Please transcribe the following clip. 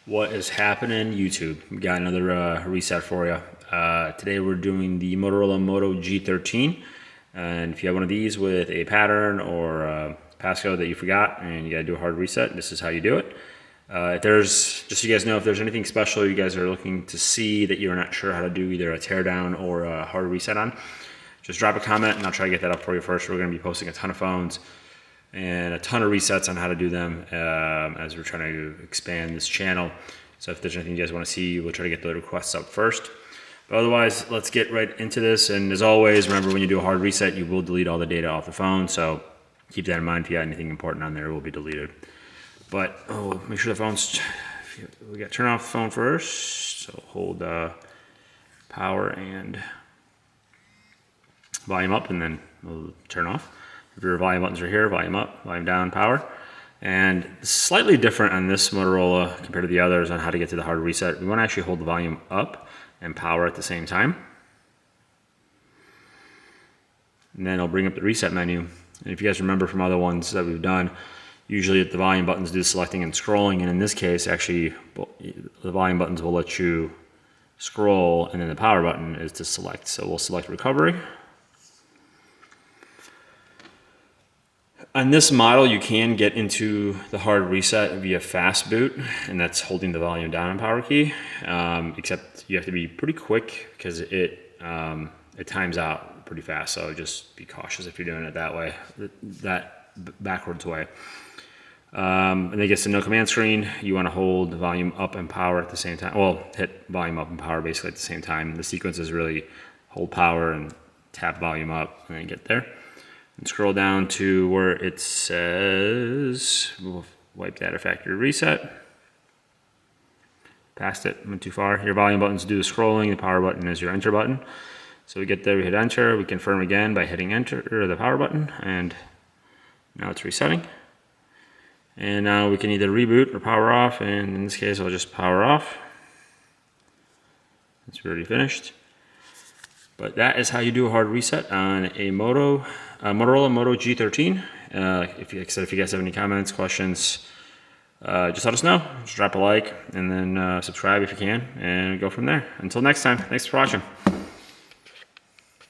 What is happening, YouTube? We got another reset for you. Today we're doing the Motorola Moto G13, and if you have one of these with a pattern or a passcode that you forgot and you gotta do a hard reset, this is how you do it. If there's, just so you guys know, if there's anything special you guys are looking to see that you're not sure how to do either a teardown or a hard reset on, just drop a comment and I'll try to get that up for you first. We're gonna be posting a ton of phones and a ton of resets on how to do them as we're trying to expand this channel. So if there's anything you guys want to see, we'll try to get the requests up first. But otherwise, let's get right into this. And as always, remember when you do a hard reset, you will delete all the data off the phone. So keep that in mind. If you got anything important on there, it will be deleted. But make sure the phone's, we got to turn off the phone first. So hold power and volume up, and then we'll turn off. If your volume buttons are here, volume up, volume down, power. And slightly different on this Motorola compared to the others on how to get to the hard reset. We want to actually hold the volume up and power at the same time. And then it'll bring up the reset menu. And if you guys remember from other ones that we've done, usually the volume buttons do selecting and scrolling. And in this case, actually, the volume buttons will let you scroll, and then the power button is to select. So we'll select recovery. On this model, you can get into the hard reset via fast boot, and that's holding the volume down and power key, except you have to be pretty quick because it times out pretty fast, so just be cautious if you're doing it that way, that backwards way. And then it gets to no command screen. You want to hold the volume up and power at the same time. Well, hit volume up and power basically at the same time. The sequence is really hold power and tap volume up, and then get there. And scroll down to where it says, we'll wipe data factory reset. Passed it, went too far. Your volume buttons do the scrolling, the power button is your enter button. So we get there, we hit enter, we confirm again by hitting enter, or the power button, and now it's resetting. And now we can either reboot or power off, and in this case I'll just power off. It's already finished. But that is how you do a hard reset on a Motorola Moto G13. If you guys have any comments, questions, just let us know. Just drop a like and then subscribe if you can, and go from there. Until next time, thanks for watching.